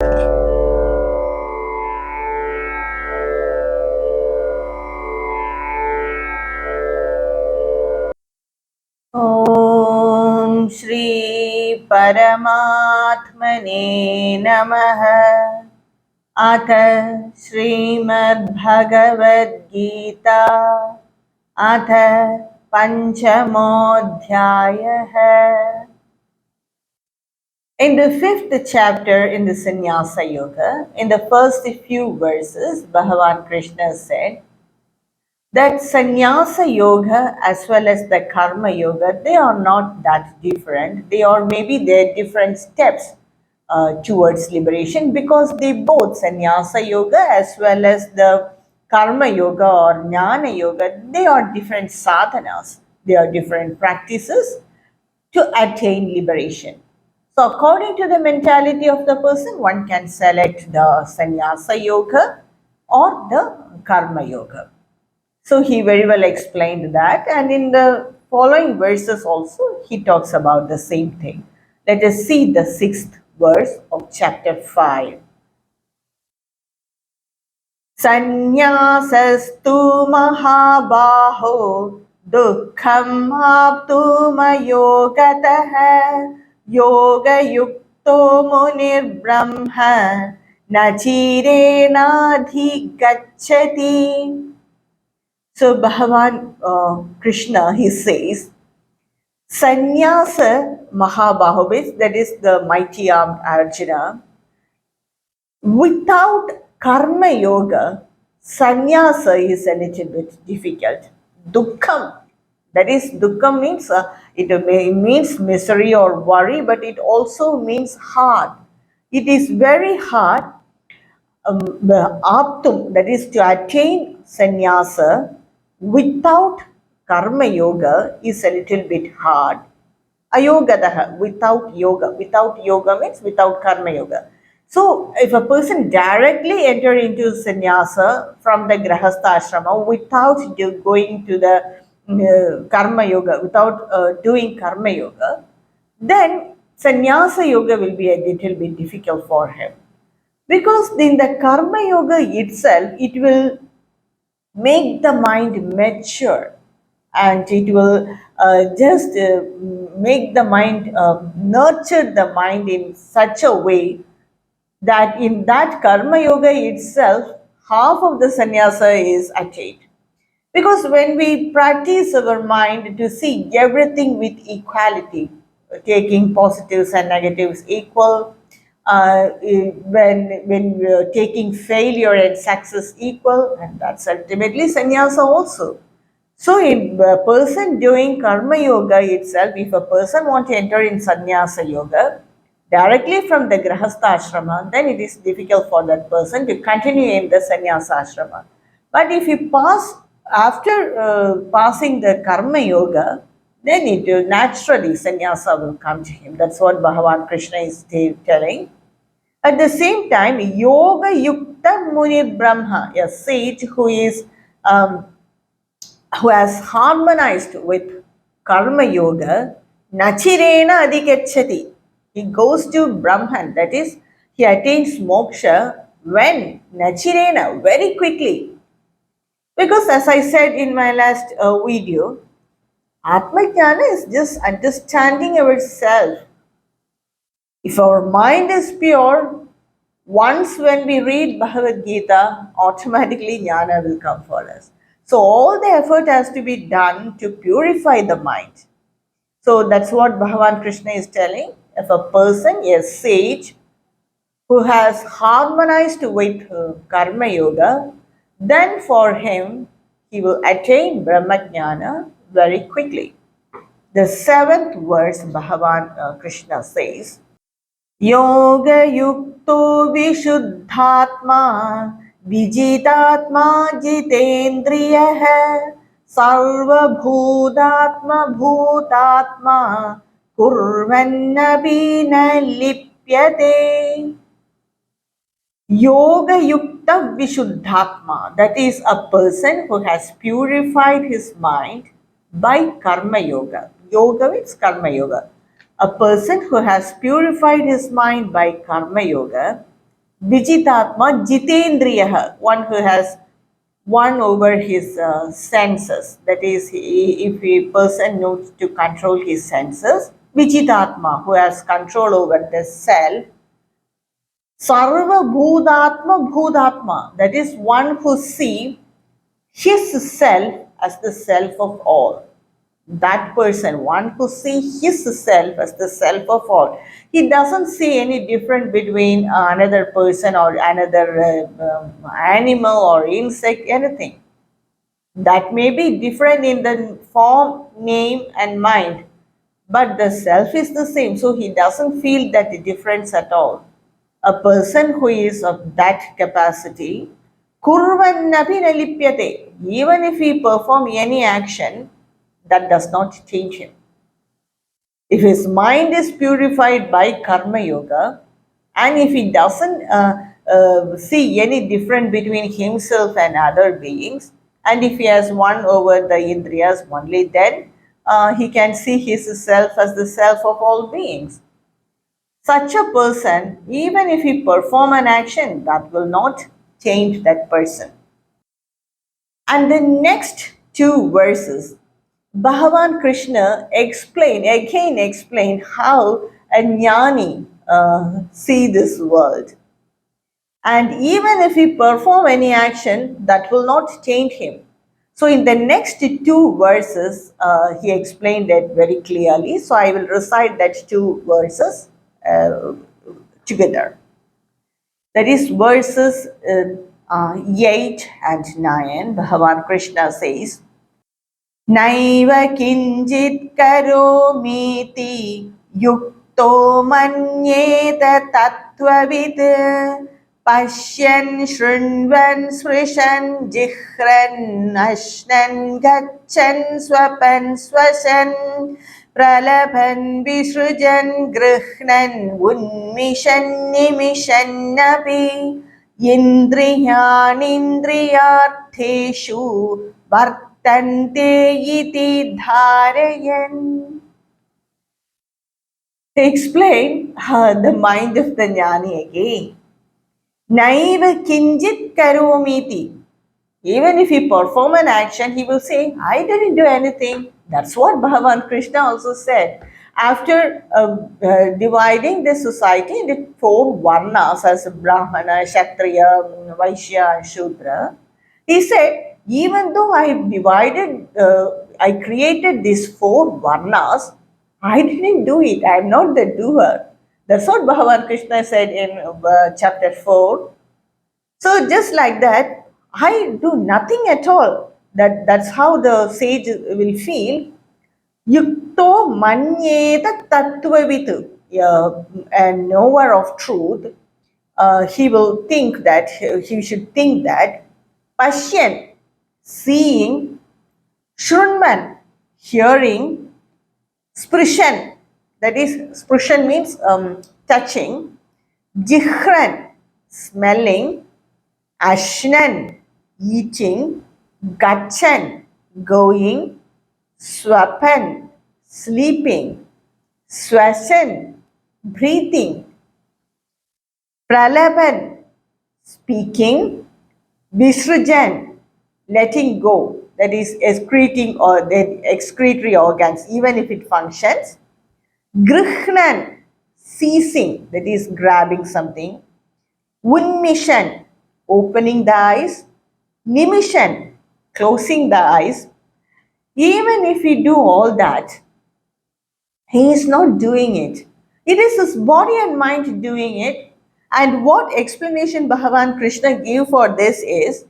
ॐ श्री परमात्मने नमः। अथ श्रीमद्भगवद्गीता अथ पञ्चमोऽध्यायः। In the fifth chapter in the Sannyasa Yoga, in the first few verses, Bhagavan Krishna said that Sannyasa Yoga as well as the Karma Yoga, they are not that different. They are maybe they're different steps towards liberation, because they both, Sannyasa Yoga as well as the Karma Yoga or Jnana Yoga, they are different sadhanas. They are different practices to attain liberation. So according to the mentality of the person, one can select the Sannyasa Yoga or the Karma Yoga. So he very well explained that, and in the following verses also he talks about the same thing. Let us see the 6th verse of chapter 5. Sannyasastu mahabaho dukkham aptumayo gatah yoga yukto munir brahma nachirena adhigacchati. So Bhagavan Krishna, he says, Sannyasa Mahabaho, that is the mighty armed Arjuna, without Karma Yoga, Sannyasa is a little bit difficult. Dukkham, that is, Dukkham means, it means misery or worry, but it also means hard. It is very hard, aptum, that is to attain sannyasa without karma yoga is a little bit hard. Ayogadaha, without yoga. Without yoga means without karma yoga. So if a person directly enter into sannyasa from the grahastha ashrama without going to the karma yoga, without doing karma yoga, then sannyasa yoga will be a little bit difficult for him. Because in the karma yoga itself, it will make the mind mature, and it will just make the mind, nurture the mind in such a way that in that karma yoga itself, half of the sannyasa is attained. Because when we practice our mind to see everything with equality, taking positives and negatives equal, when we are taking failure and success equal, and that's ultimately sannyasa also. So if a person doing karma yoga itself, if a person wants to enter in sannyasa yoga directly from the grahastha ashrama, then it is difficult for that person to continue in the sannyasa ashrama. But if he pass after passing the karma yoga, then it will naturally sannyasa will come to him. That's what Bhagavan Krishna is telling. At the same time, yoga yukta muni brahma, a sage who is who has harmonized with karma yoga, nachirena adhikachati. He goes to Brahman, that is, he attains moksha when nachirena, very quickly. Because as I said in my last video, Atma Jnana is just understanding ourselves. If our mind is pure, once when we read Bhagavad Gita, automatically Jnana will come for us. So all the effort has to be done to purify the mind. So that's what Bhagavan Krishna is telling. If a person, a sage, who has harmonized with Karma Yoga, then for him, he will attain Brahmajnana very quickly. The 7th verse, Bhagavan Krishna says, Yoga yukto vishuddhatma vijitatma jitendriyaha sarva bhudatma bhutatma kurvannapi na lipyate. Yoga yukta vishuddhatma, that is a person who has purified his mind by karma yoga. Yoga means karma yoga. A person who has purified his mind by karma yoga, Vijitatma Jitendriyaha, one who has won over his senses. That is, if a person knows to control his senses, Vijitatma, who has control over the self. Sarva Bhudatma Bhudatma, that is one who sees his self as the self of all. That person, one who sees his self as the self of all, he doesn't see any difference between another person or another animal or insect, anything. That may be different in the form, name, and mind, but the self is the same, so he doesn't feel that difference at all. A person who is of that capacity, kurvannapi na lipyate, even if he perform any action, that does not change him. If his mind is purified by karma yoga, and if he doesn't see any difference between himself and other beings, and if he has won over the indriyas, only then he can see his self as the self of all beings. Such a person, even if he perform an action, that will not change that person. And the next two verses, Bhagavan Krishna explain how a jnani see this world. And even if he perform any action, that will not change him. So in the next two verses, he explained it very clearly. So I will recite that two verses together. That is verses 8 and 9. Bhagavan Krishna says, नैव किञ्चित् करोमीति युक्तो मन्येत तत्त्ववित् पश्यन् शृण्वन् स्पृशन् जिह्रन् अश्नन् गच्छन् स्वपन् श्वसन् प्रलभन् विसृजन् गृह्णन् उन्मिषन् निमिषन्नपि इन्द्रियाणीन्द्रियार्थेषु वर्तन्ते इति धारयन्. To explain the mind of the jnani again. Naiva kinjit karomiti. Even if he perform an action, he will say, I didn't do anything. That's what Bhagavan Krishna also said. After dividing the society into four varnas as Brahmana, Kshatriya, Vaishya, and Shudra, he said, even though I created these four varnas, I didn't do it. I am not the doer. That's what Bhagavan Krishna said in chapter 4. So just like that, I do nothing at all. That's how the sage will feel. Yukto manyeta tattvavitu, a knower of truth, he will think that, he should think that, Pashyan, seeing, Shrunman, hearing, Sprishan, that is, Sprishan means touching, Jihran, smelling, Ashnan, eating, Gachan, going, Swapan, sleeping, Swasan, breathing, Pralaban, speaking, Visrujan, letting go, that is excreting or the excretory organs, even if it functions, Grihnan, seizing, that is grabbing something, Unmishan, opening the eyes, Nimishan, closing the eyes. Even if we do all that, he is not doing it. It is his body and mind doing it. And what explanation Bhagavan Krishna gave for this is,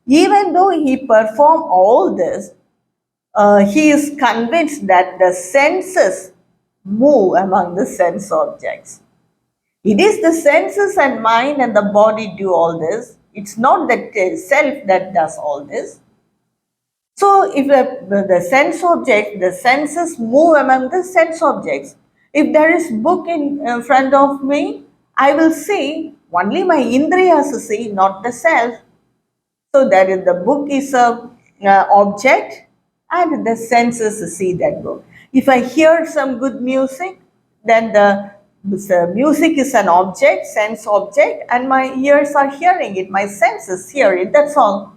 even though he performed all this, he is convinced that the senses move among the sense objects. It is the senses and mind and the body do all this. It's not the self that does all this. So if the sense object, the senses move among the sense objects. If there is book in front of me, I will see, only my indriyas see, not the self. So that is, the book is a object and the senses see that book. If I hear some good music, then the music is an object, sense object, and my ears are hearing it, my senses hear it, that's all.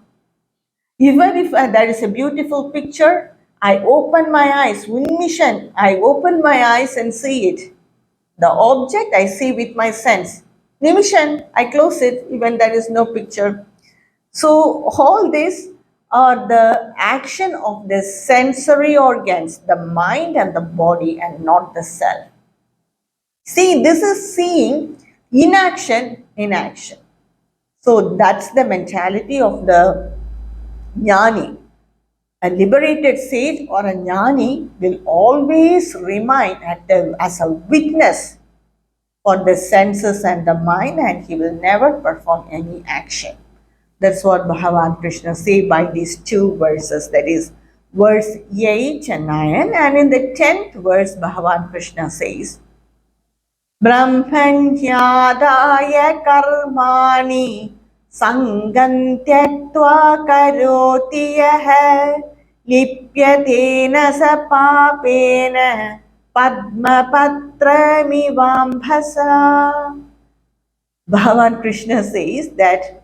Even if there is a beautiful picture, I open my eyes, Unmishan, I open my eyes and see it. The object I see with my sense. Nimishan, I close it even there is no picture. So all these are the action of the sensory organs, the mind and the body, and not the self. See, this is seeing inaction in action. So that's the mentality of the jnani. A liberated sage or a jnani will always remain as a witness for the senses and the mind, and he will never perform any action. That's what Bhagavan Krishna say by these two verses, that is verse 8 and 9. And in the 10th verse, Bhagavan Krishna says, Brahmanyadaya karmani sangam tyaktva karoti yah lipyatena sa papena padma patramivambhasa. Bhagavan Krishna says that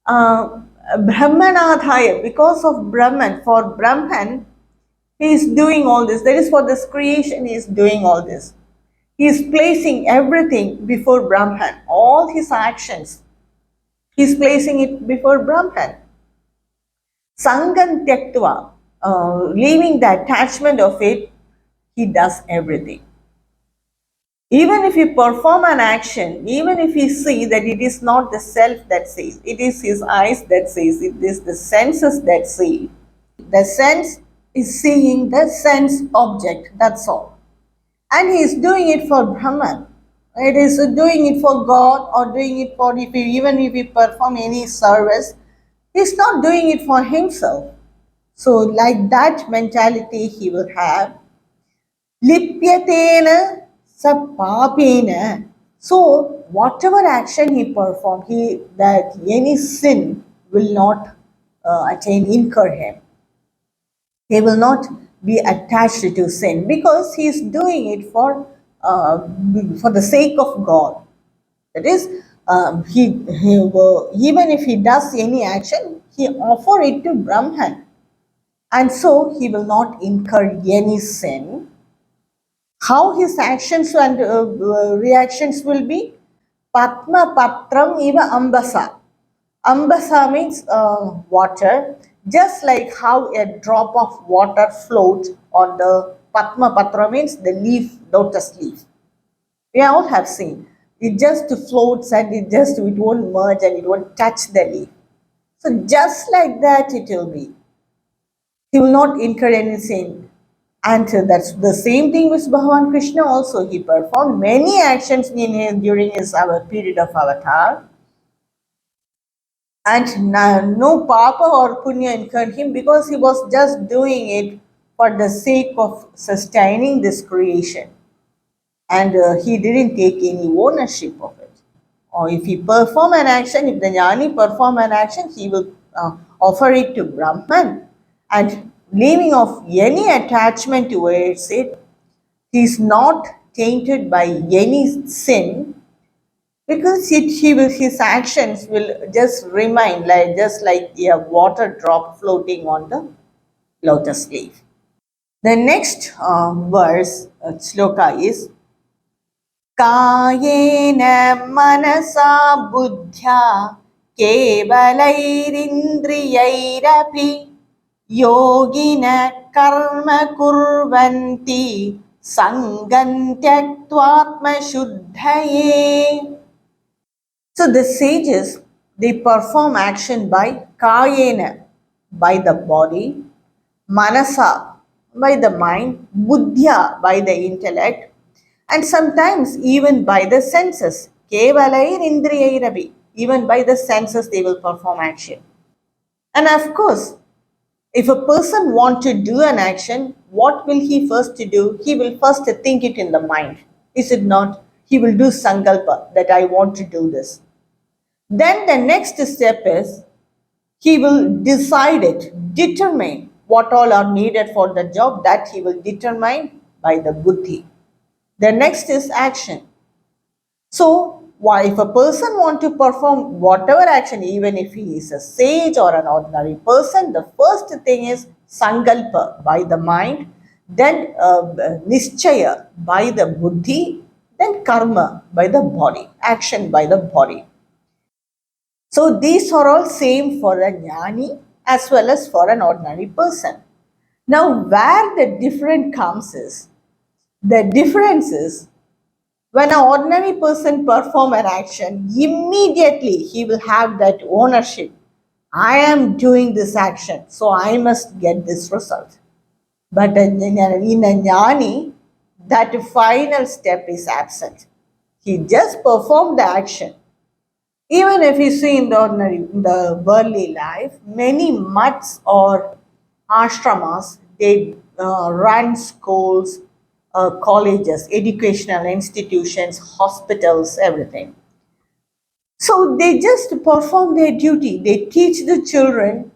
Brahmanadhaya, because of Brahman, for Brahman, he is doing all this. That is for this creation, he is doing all this. He is placing everything before Brahman. All his actions, he is placing it before Brahman. Sangam tyaktva, leaving the attachment of it, he does everything. Even if he perform an action, even if he see that it is not the self that sees, it is his eyes that sees, it is the senses that see. The sense is seeing the sense object, that's all. And he is doing it for Brahman. It is doing it for God, or doing it for, even if he perform any service, he is not doing it for himself. So like that mentality he will have. Lipyatena sa papena. So whatever action he performed, that any sin will not incur him. He will not be attached to sin because he is doing it for the sake of God. That is, he will, even if he does any action, he offer it to Brahman, and so he will not incur any sin. How his actions and reactions will be? Patma patram eva ambasa. Ambasa means water, just like how a drop of water floats on the Padma Patra means the leaf, lotus leaf. We all have seen. It just floats and it won't merge and it won't touch the leaf. So just like that it will be. He will not incur any sin. And that's the same thing with Bhagavan Krishna also. He performed many actions during his period of avatar. And no papa or punya incurred him because he was just doing it for the sake of sustaining this creation. And he didn't take any ownership of it. Or if he perform an action, if the jnani perform an action, he will offer it to Brahman. And leaving off any attachment towards it, he is not tainted by any sin, because his actions will just remain just like a water drop floating on the lotus leaf. The next verse, sloka is Kayena manasa buddhya kevalairindriyairapi yogina karma kurvanti sangam tyaktvatma shuddhaye. So the sages, they perform action by kayena, by the body, manasa, by the mind, buddhya, by the intellect, and sometimes even by the senses. Kevalair indriyairabi, even by the senses they will perform action. And of course, if a person wants to do an action, what will he first do? He will first think it in the mind. Is it not? He will do sankalpa, that I want to do this. Then the next step is he will decide it, determine what all are needed for the job, that he will determine by the buddhi. The next is action. So, why if a person want to perform whatever action, even if he is a sage or an ordinary person, the first thing is sankalpa by the mind, then nischaya by the buddhi, then karma by the body, action by the body. So these are all same for a jnani as well as for an ordinary person. Now, where the difference is when an ordinary person perform an action, immediately he will have that ownership. I am doing this action, so I must get this result. But in a jnani, that final step is absent. He just performed the action. Even if you see in the worldly life, many mutts or ashramas, they run schools, colleges, educational institutions, hospitals, everything. So they just perform their duty. They teach the children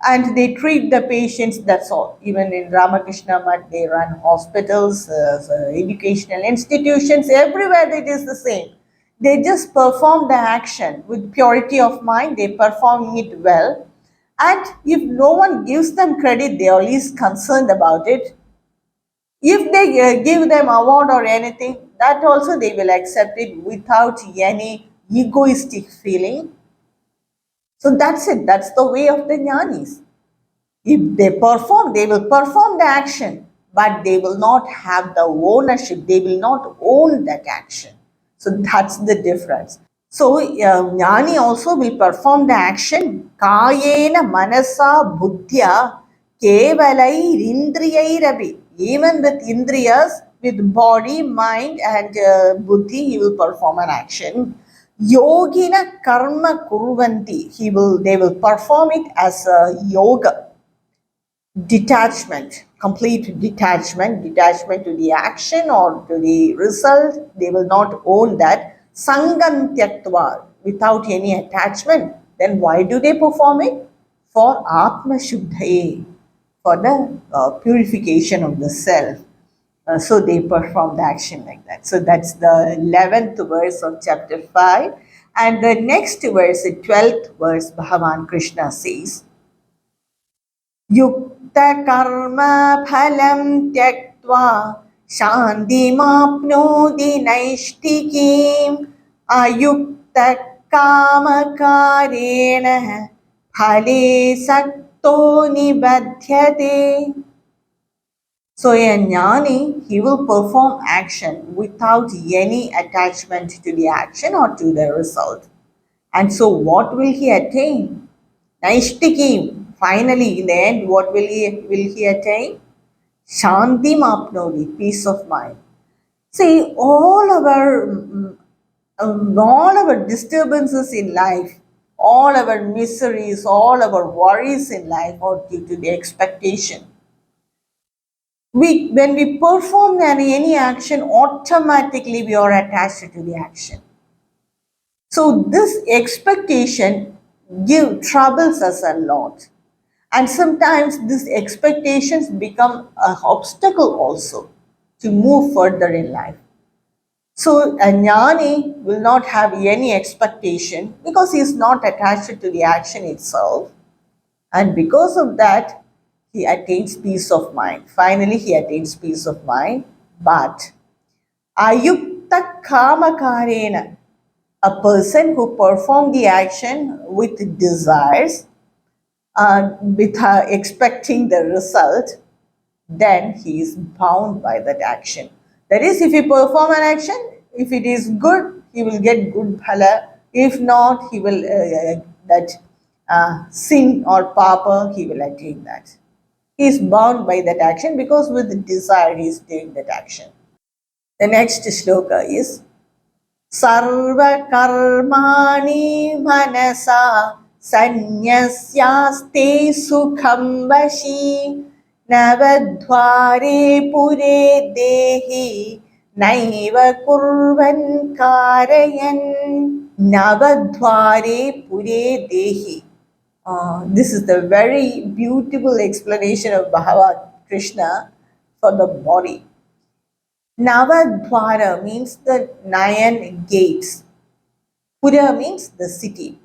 and they treat the patients, that's all. Even in Ramakrishna Mutt, they run hospitals, educational institutions, everywhere it is the same. They just perform the action with purity of mind, they perform it well. And if no one gives them credit, they are least concerned about it. If they give them award or anything, that also they will accept it without any egoistic feeling. So that's it. That's the way of the jnanis. If they will perform the action, but they will not have the ownership. They will not own that action. So that's the difference. So jnani also will perform the action kayena manasa buddhya kevalair indriyairabi. Even with indriyas, with body, mind, and buddhi, he will perform an action. Yogina karma kurvanti. They will perform it as a yoga detachment, complete detachment to the action or to the result. They will not own that. Sangam tyaktva, without any attachment. Then why do they perform it? For Atma Shuddhaye, for the purification of the self. So they perform the action like that. So that's the 11th verse of chapter 5. And the next verse, the 12th verse, Bhagavan Krishna says, युक्तकर्मफलं त्यक्त्वा शान्तिमाप्नोति नैष्ठिकीम् अयुक्तकामकारेण फले सक्तो निबध्यते. So a jnani, he will perform action without any attachment to the action or to the result. And so what will he attain? Naishtikim. Finally, in the end, what will he attain? Shanti mapnodi, peace of mind. See, all our disturbances in life, all our miseries, all our worries in life are due to the expectation. When we perform any action, automatically we are attached to the action. So this expectation troubles us a lot. And sometimes these expectations become an obstacle also to move further in life. So a jnani will not have any expectation because he is not attached to the action itself. And because of that, he attains peace of mind. Finally, he attains peace of mind. But ayukta kamakarena, a person who performs the action with desires, with expecting the result, then he is bound by that action. That is, if he perform an action, if it is good, he will get good phala. If not, he will that sin or papa, he will attain that. He is bound by that action because with desire he is doing that action. The next shloka is सर्वकर्माणि मनसा सन्न्यस्यास्ते सुखं वशी नवद्वारे पुरे देहि नैव कुर्वन् कारयन्. Navadvare pure dehi. This is the very beautiful explanation of Bhagavad Krishna for the body. Navadvara means the 9 gates. Pura means the city.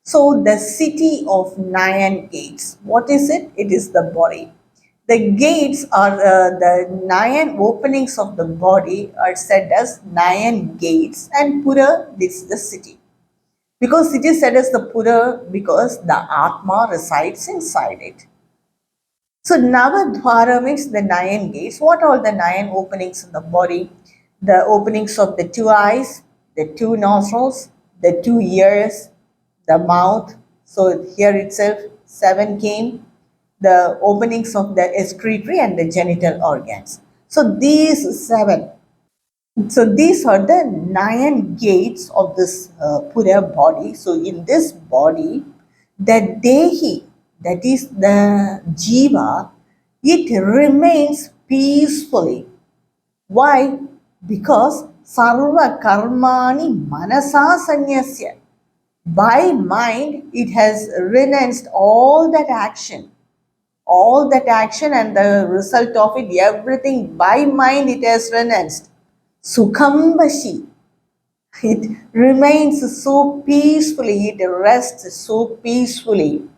So the city of 9 gates. What is it? It is the body. The gates are the 9 openings of the body are said as 9 gates, and Pura is the city. Because it is said as the Pura because the Atma resides inside it. So Navadvara means the 9 gates. What are the 9 openings in the body? The openings of the 2 eyes, the 2 nostrils, the 2 ears, the mouth. So here itself 7 came. The openings of the excretory and the genital organs. So these 7. So these are the 9 gates of this Pura body. So in this body, the Dehi, that is the Jiva, it remains peacefully. Why? Because Sarva Karmani Manasa Sanyasya. By mind, it has renounced all that action and the result of it, everything by mind it has renounced. Sukhambashi. It remains so peacefully, it rests so peacefully.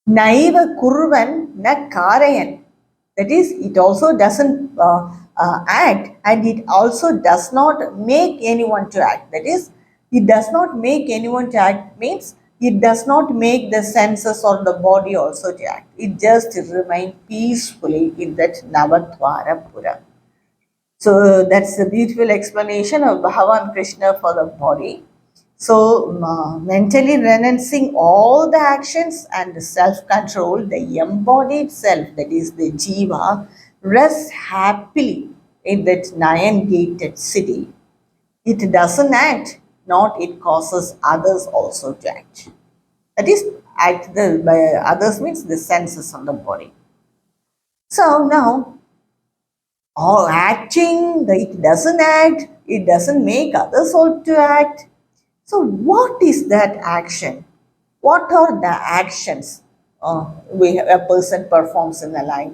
Naiva kurvan na karayan. That is, it also doesn't act, and it also does not make anyone to act. That is, it does not make anyone to act means it does not make the senses or the body also to act. It just remains peacefully in that Navatvara Pura. So that's a beautiful explanation of Bhagavan Krishna for the body. So mentally renouncing all the actions and self-control, the embodied self, that is the jiva, rests happily in that 9 gated city. It doesn't act, not it causes others also to act. That is, act by others means the senses of the body. So now or acting, it doesn't act, it doesn't make others also to act. So, what is that action? What are the actions a person performs in a life?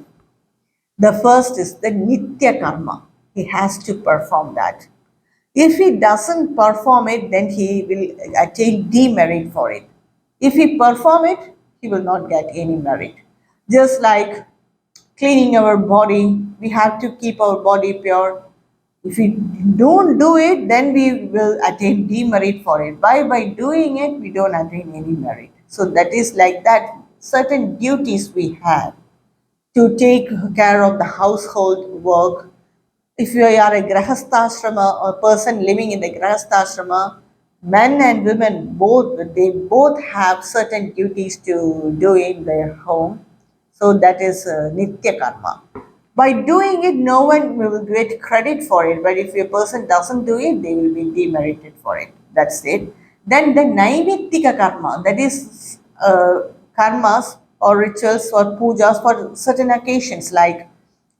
The first is the Nitya Karma. He has to perform that. If he doesn't perform it, then he will attain demerit for it. If he perform it, he will not get any merit. Just like cleaning our body, we have to keep our body pure. If we don't do it, then we will attain demerit for it. By doing it, we don't attain any merit. So that is like that. Certain duties we have to take care of the household work. If you are a grahasthashrama or person living in the grahasthashrama, men and women both have certain duties to do in their home. So that is nitya karma. By doing it, no one will get credit for it. But if a person doesn't do it, they will be demerited for it. That's it. Then the naimittika karma, that is karmas or rituals or pujas for certain occasions like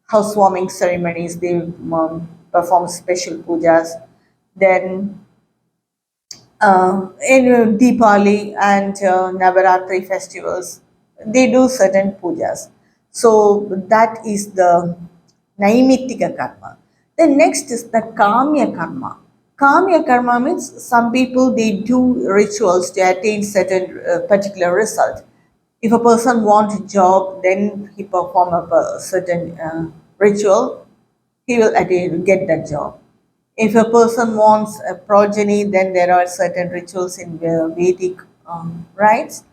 housewarming ceremonies. They perform special pujas. Then in Deepali and Navaratri festivals, they do certain pujas. So that is the Naimittika karma. The next is the Kamya karma. Kamya karma means some people they do rituals to attain certain particular result. If a person wants a job, then he perform a certain ritual, he will get that job. If a person wants a progeny, then there are certain rituals in the Vedic rites.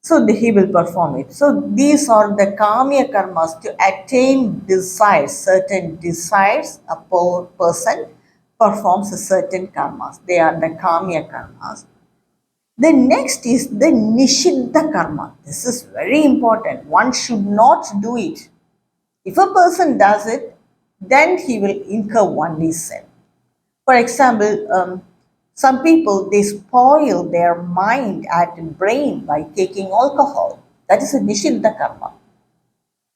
So he will perform it. So these are the kamya karmas to attain desires, certain desires. A person performs a certain karmas. They are the kamya karmas. The next is the nishiddha karma. This is very important. One should not do it. If a person does it, then he will incur only sin. For example, some people they spoil their mind and brain by taking alcohol. That is a nishiddha karma.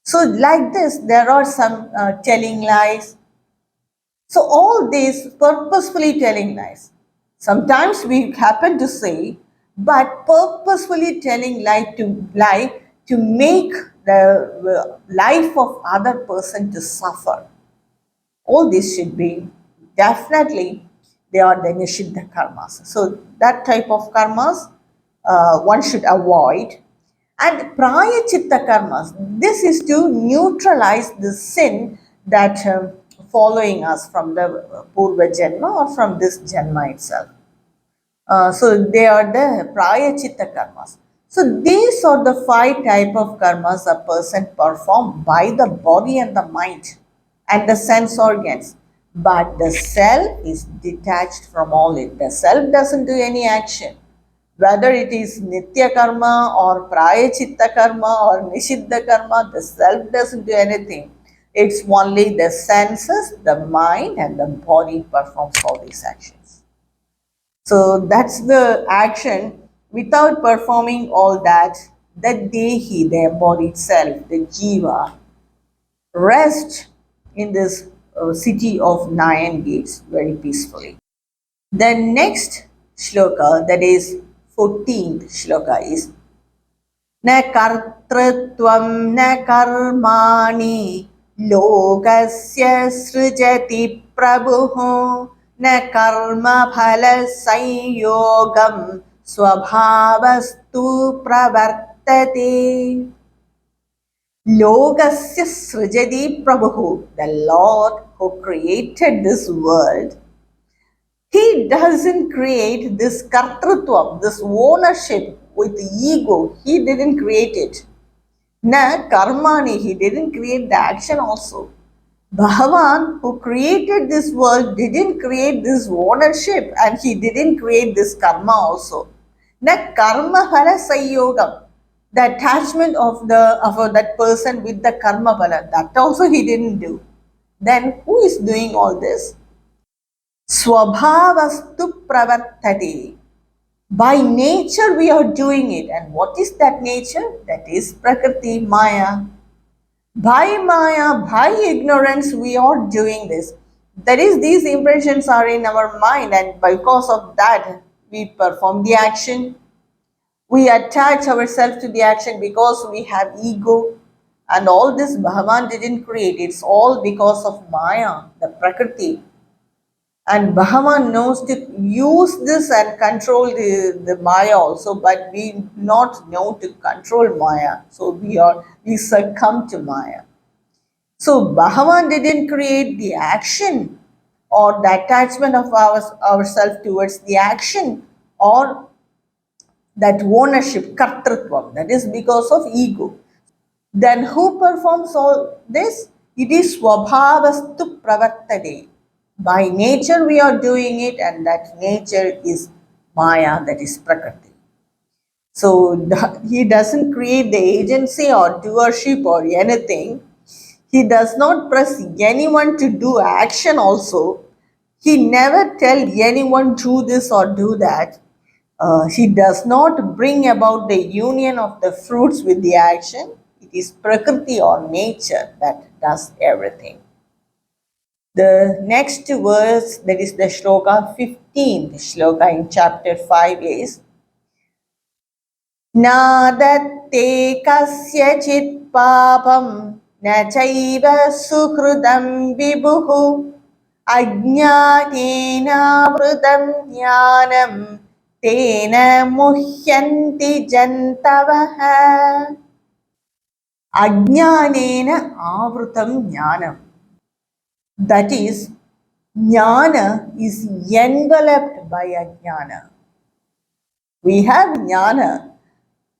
So, like this, there are some telling lies. So, all these purposefully telling lies. Sometimes we happen to say, but purposefully telling lie to make the life of other person to suffer. All these should be definitely, they are the Nishiddha karmas. So that type of karmas one should avoid. And Prayachitta karmas, this is to neutralize the sin that following us from the Purva Janma or from this Janma itself. So they are the Prayachitta karmas. So these are the 5 type of karmas a person perform by the body and the mind and the sense organs. But the self is detached from all it. The self doesn't do any action. Whether it is Nitya karma or Prayachitta karma or Nishiddha karma, the self doesn't do anything. It's only the senses, the mind and the body performs all these actions. So that's the action. Without performing all that, the Dehi, the embodied self, the Jiva, rest in this city of 9 gates very peacefully. The next shloka, that is 14th shloka, is न कर्तृत्वं न कर्माणि लोकस्य सृजति प्रभुः न कर्मफलसंयोगं स्वभावस्तु प्रवर्तते. Lokasya srijati prabhu, the Lord who created this world, he doesn't create this kartrutvam, this ownership with ego. He didn't create it. Na karmani, he didn't create the action also. Bhagavan, who created this world, didn't create this ownership and he didn't create this karma also. Na karma phala sayyogam, the attachment of that person with the karma phala, that also he didn't do. Then who is doing all this? Swabhavastu pravartati. By nature we are doing it. And what is that nature? That is Prakriti, Maya. By Maya, by ignorance, we are doing this. That is, these impressions are in our mind, and because of that, we perform the action. We attach ourselves to the action because we have ego. And all this Bhagavan didn't create. It's all because of Maya, the Prakriti. And Bhagavan knows to use this and control the Maya also, but we not know to control Maya. So we succumb to Maya. So Bhagavan didn't create the action or the attachment of ourselves towards the action or that ownership, kartrutvam, that is because of ego. Then who performs all this? It is swabhavastu pravartade. By nature we are doing it, and that nature is Maya, that is Prakriti. So he doesn't create the agency or doership or anything. He does not press anyone to do action also. He never tell anyone do this or do that. He does not bring about the union of the fruits with the action. It is Prakriti or nature that does everything. The next verse, that is the shloka 15th shloka in chapter 5 is Nadatte kasyachit papam na chaiva sukrudam vibhuhu ajnanena vrutam jnanam tena muhyanti jantavaha. Ajnanena avrutam jnanam. That is, jnana is enveloped by ajnana. We have jnana.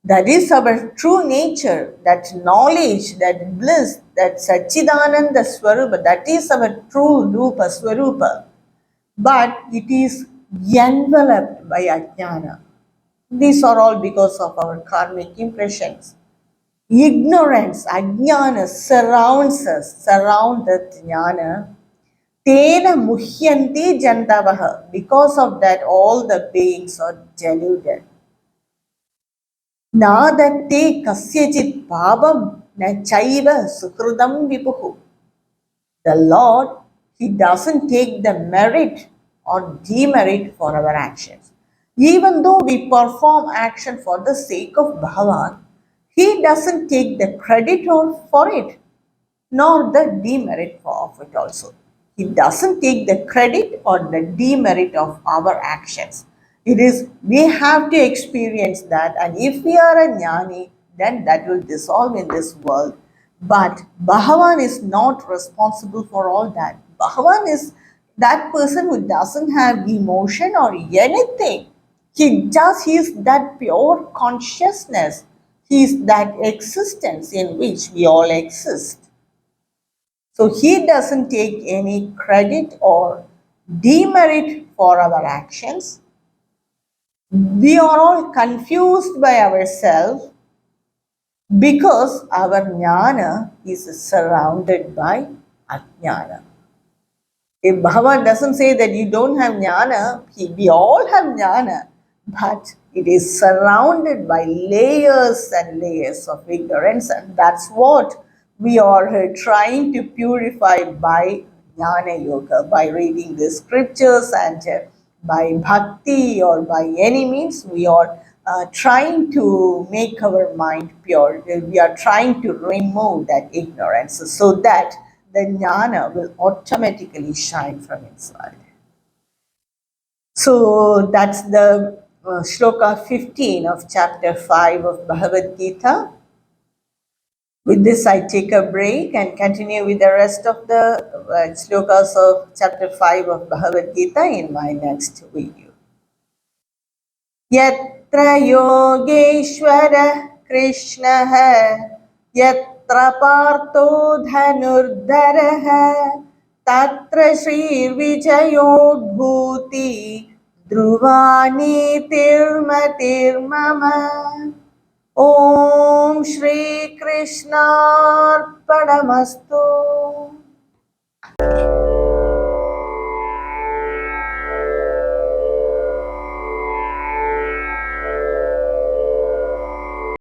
That is our true nature, that knowledge, that bliss, that Satchidananda Swarupa, that is our true Rupa Swarupa. But it is enveloped by ajnana. These are all because of our karmic impressions. Ignorance, ajnana surrounds us, surround that jnana. Tena muhyanti jantavaha. Because of that, all the beings are deluded. Nadatte kasyachit bhavam na chaiva sukrudam vipuhu. The Lord, He doesn't take the merit or demerit for our actions. Even though we perform action for the sake of Bhagavan, He doesn't take the credit for it, nor the demerit of it also. He doesn't take the credit or the demerit of our actions. It is, we have to experience that, and if we are a jnani, then that will dissolve in this world. But Bhagavan is not responsible for all that. Bhagavan is that person who doesn't have emotion or anything. He is that pure consciousness. He is that existence in which we all exist. So he doesn't take any credit or demerit for our actions. We are all confused by ourselves because our jnana is surrounded by ajnana. If Bhagavan doesn't say that you don't have jnana, we all have jnana, but it is surrounded by layers and layers of ignorance, and that's what we are trying to purify by jnana yoga, by reading the scriptures and by bhakti or by any means. We are trying to make our mind pure. We are trying to remove that ignorance so that the jnana will automatically shine from inside. So that's the Shloka 15 of chapter 5 of Bhagavad Gita. With this, I take a break and continue with the rest of the slokas of chapter 5 of Bhagavad Gita in my next video. यत्र योगेश्वरः कृष्णः यत्र पार्थो धनुर्धरः तत्र श्रीर्विजयोद्भूति ध्रुवा नीतिर्मतिर्मम. ॐ श्रीकृष्णार्पणमस्तु.